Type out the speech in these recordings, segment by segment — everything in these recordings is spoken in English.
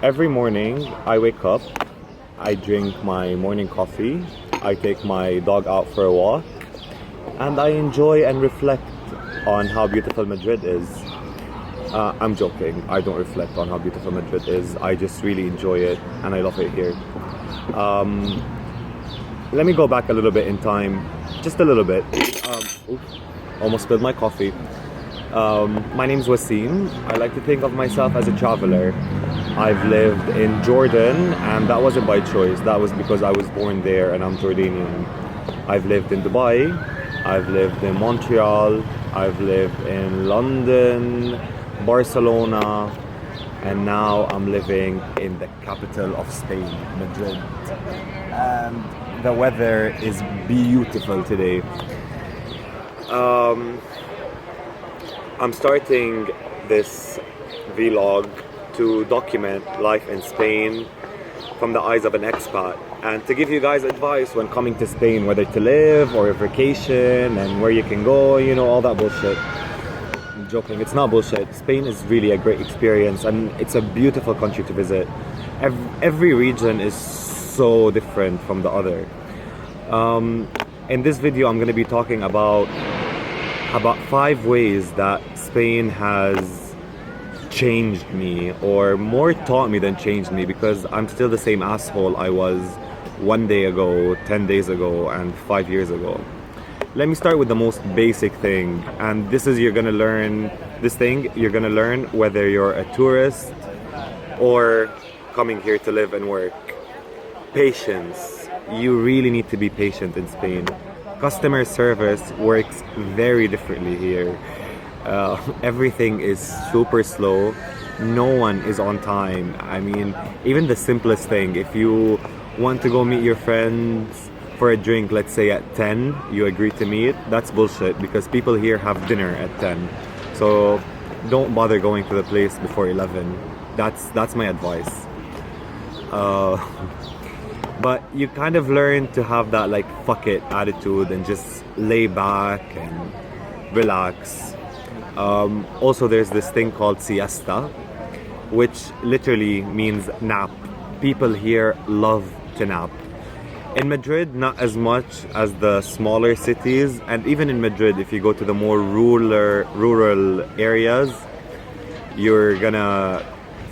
Every morning I wake up, I drink my morning coffee, I take my dog out for a walk, and I enjoy and reflect on how beautiful Madrid is. I'm joking, I don't reflect on how beautiful Madrid is, I just really enjoy it and I love it here. Let me go back a little bit in time, just a little bit. Almost spilled my coffee. My name's Wasim. I like to think of myself as a traveler. I've lived in Jordan, and that wasn't by choice. That was because I was born there and I'm Jordanian. I've lived in Dubai, I've lived in Montreal, I've lived in London, Barcelona, and now I'm living in the capital of Spain, Madrid. And the weather is beautiful today. I'm starting this vlog to document life in Spain from the eyes of an expat and to give you guys advice when coming to Spain, whether to live or a vacation and where you can go, you know, all that bullshit. I'm joking, it's not bullshit. Spain is really a great experience and it's a beautiful country to visit. Every region is so different from the other. In this video I'm going to be talking about 5 ways that Spain has changed me, or more taught me than changed me, because I'm still the same asshole I was 1 day ago, 10 days ago, and 5 years ago. Let me start with the most basic thing, and you're gonna learn whether you're a tourist or coming here to live and work. Patience. You really need to be patient in Spain. Customer service works very differently here. Everything is super slow. No one is on time. I mean, even the simplest thing, if you want to go meet your friends for a drink, let's say at 10, you agree to meet, that's bullshit, because people here have dinner at 10. So don't bother going to the place before 11. That's my advice. But you kind of learn to have that like fuck it attitude and just lay back and relax. Also, there's this thing called siesta, which literally means nap. People here love to nap. In Madrid, not as much as the smaller cities, and even in Madrid, if you go to the more rural areas, you're gonna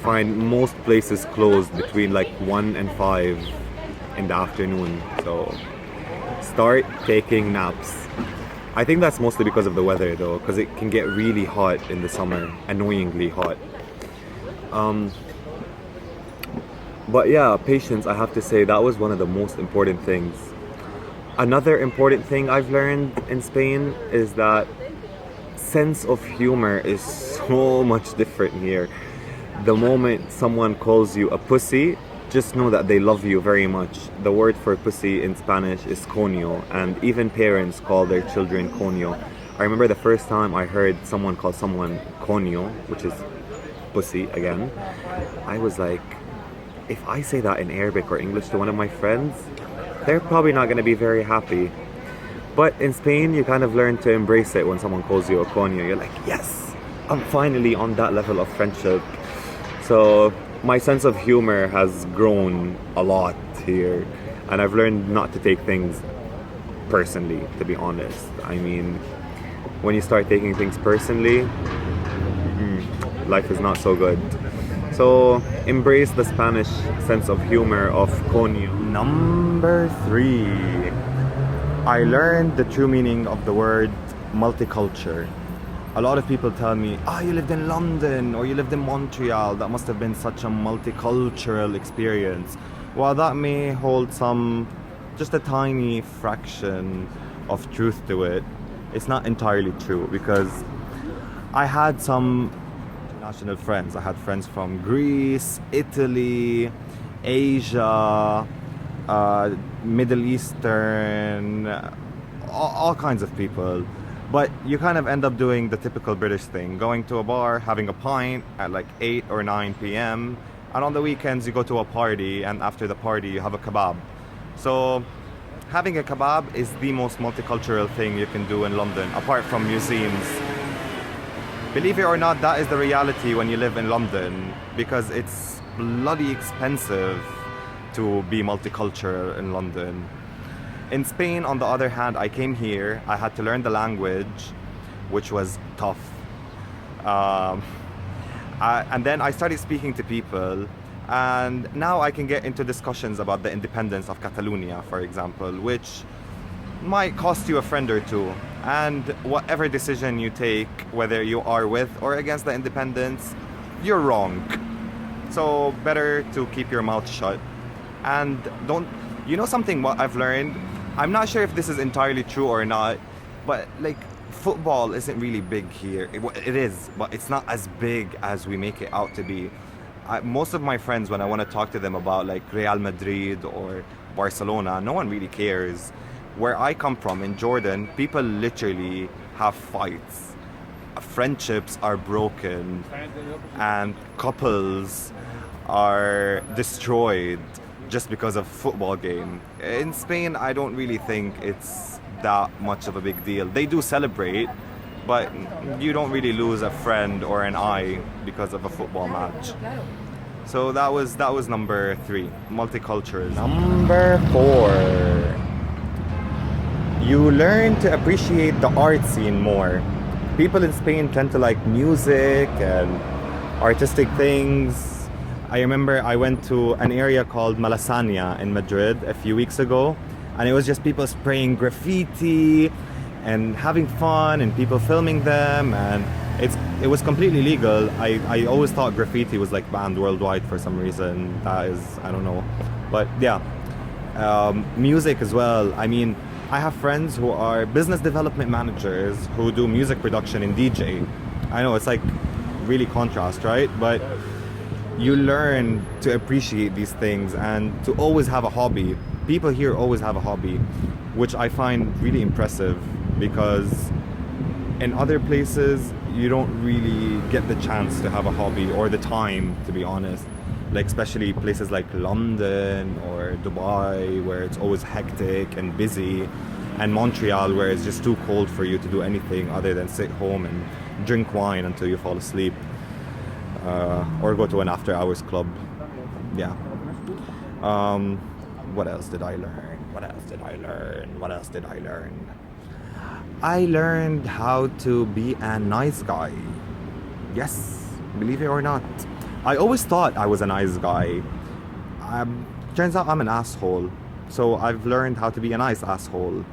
find most places closed between like 1 and 5 in the afternoon. So start taking naps. I think that's mostly because of the weather though, because it can get really hot in the summer, annoyingly hot. But yeah, patience, I have to say, that was one of the most important things. Another important thing I've learned in Spain is that sense of humor is so much different here. The moment someone calls you a pussy, just know that they love you very much. The word for pussy in Spanish is coño, and even parents call their children coño. I remember the first time I heard someone call someone coño, which is pussy again, I was like, if I say that in Arabic or English to one of my friends, they're probably not going to be very happy. But in Spain, you kind of learn to embrace it when someone calls you a coño. You're like, yes, I'm finally on that level of friendship. So my sense of humor has grown a lot here, and I've learned not to take things personally, to be honest. I mean, when you start taking things personally, life is not so good. So embrace the Spanish sense of humor of coño. Number 3, I learned the true meaning of the word multicultural. A lot of people tell me, you lived in London or you lived in Montreal, that must have been such a multicultural experience. While that may hold just a tiny fraction of truth to it, it's not entirely true, because I had some national friends. I had friends from Greece, Italy, Asia, Middle Eastern, all kinds of people. But you kind of end up doing the typical British thing, going to a bar, having a pint at like 8 or 9 p.m. And on the weekends you go to a party, and after the party you have a kebab. So having a kebab is the most multicultural thing you can do in London, apart from museums. Believe it or not, that is the reality when you live in London, because it's bloody expensive to be multicultural in London. In Spain, on the other hand, I came here, I had to learn the language, which was tough. Um, and then I started speaking to people, and now I can get into discussions about the independence of Catalonia, for example, which might cost you a friend or two. And whatever decision you take, whether you are with or against the independence, you're wrong. So better to keep your mouth shut. And don't, you know something what I've learned? I'm not sure if this is entirely true or not, but like football isn't really big here. It is, but it's not as big as we make it out to be. Most of my friends, when I want to talk to them about like Real Madrid or Barcelona, no one really cares. Where I come from in Jordan, people literally have fights. Friendships are broken and couples are destroyed just because of football game. In Spain, I don't really think it's that much of a big deal. They do celebrate, but you don't really lose a friend or an eye because of a football match. So that was number 3, multiculturalism. Number 4. You learn to appreciate the art scene more. People in Spain tend to like music and artistic things. I remember I went to an area called Malasaña in Madrid a few weeks ago, and it was just people spraying graffiti and having fun and people filming them, and it was completely legal. I always thought graffiti was like banned worldwide for some reason. That is, I don't know. But yeah, music as well. I mean, I have friends who are business development managers who do music production and DJ. I know it's like really contrast, right? But you learn to appreciate these things and to always have a hobby. People here always have a hobby, which I find really impressive, because in other places you don't really get the chance to have a hobby or the time, to be honest. Like especially places like London or Dubai, where it's always hectic and busy, and Montreal, where it's just too cold for you to do anything other than sit home and drink wine until you fall asleep, or go to an after hours club. Yeah. What else did I learn? I learned how to be a nice guy. Yes, believe it or not. I always thought I was a nice guy. Turns out I'm an asshole. So I've learned how to be a nice asshole,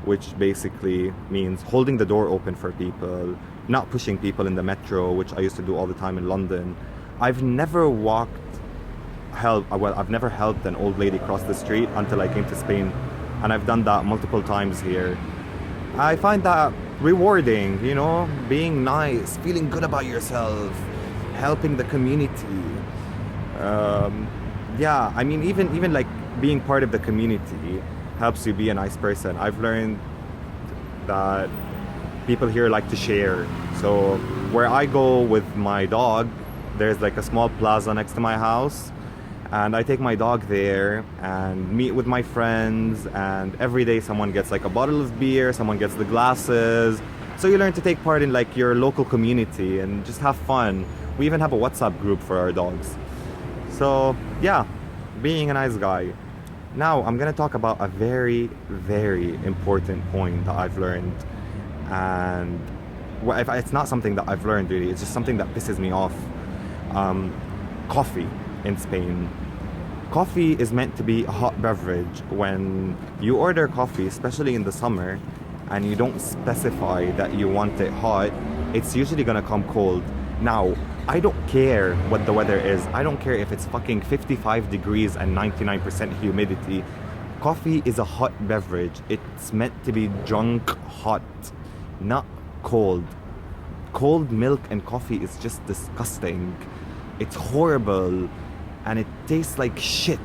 which basically means holding the door open for people, not pushing people in the metro, which I used to do all the time in London. I've never helped an old lady cross the street until I came to Spain, and I've done that multiple times here. I find that rewarding, you know, being nice, feeling good about yourself, helping the community. Yeah, I mean, even like being part of the community helps you be a nice person. I've learned that people here like to share. So where I go with my dog, there's like a small plaza next to my house, and I take my dog there and meet with my friends, and every day someone gets like a bottle of beer, someone gets the glasses. So you learn to take part in like your local community and just have fun. We even have a WhatsApp group for our dogs. So yeah, being a nice guy. Now I'm gonna talk about a very, very important point that I've learned. And if it's not something that I've learned really, it's just something that pisses me off. Coffee in Spain. Coffee is meant to be a hot beverage. When you order coffee, especially in the summer, and you don't specify that you want it hot, it's usually gonna come cold. Now, I don't care what the weather is. I don't care if it's fucking 55 degrees and 99% humidity. Coffee is a hot beverage. It's meant to be drunk hot, not cold. Cold milk and coffee is just disgusting. It's horrible and it tastes like shit.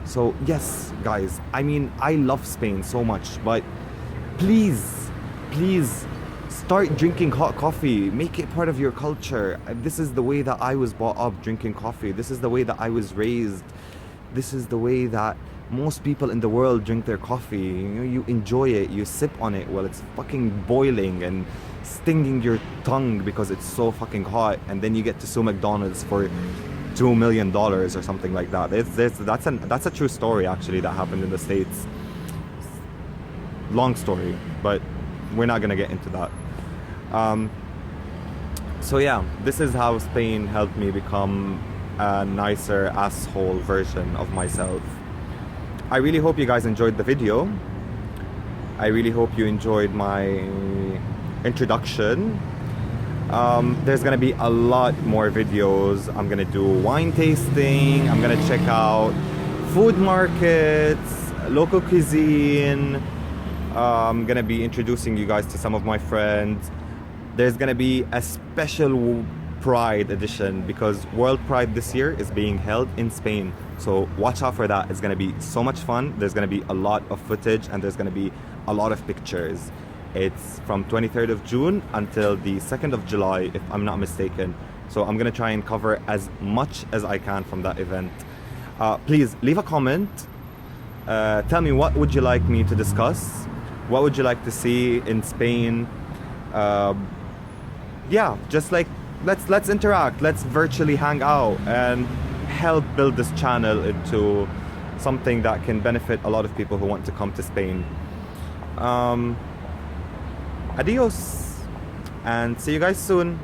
So yes, guys, I mean, I love Spain so much, but please start drinking hot coffee. Make it part of your culture. This is the way that I was brought up, drinking coffee. This is the way that I was raised. This is the way that most people in the world drink their coffee. You know, you enjoy it, you sip on it while it's fucking boiling and stinging your tongue because it's so fucking hot, and then you get to sue McDonald's for $2 million or something like that. That's a true story actually that happened in the States. Long story, but we're not gonna get into that. So yeah, this is how Spain helped me become a nicer asshole version of myself. I really hope you guys enjoyed the video. I really hope you enjoyed my introduction. There's gonna be a lot more videos. I'm gonna do wine tasting. I'm gonna check out food markets, local cuisine. I'm gonna be introducing you guys to some of my friends. There's gonna be a special Pride edition because World Pride this year is being held in Spain. So watch out for that. It's gonna be so much fun. There's gonna be a lot of footage and there's gonna be a lot of pictures. It's from 23rd of June until the 2nd of July, if I'm not mistaken. So I'm gonna try and cover as much as I can from that event. Please leave a comment. Tell me, what would you like me to discuss? What would you like to see in Spain? Yeah, just like let's interact. Let's virtually hang out and help build this channel into something that can benefit a lot of people who want to come to Spain. Adios, and see you guys soon.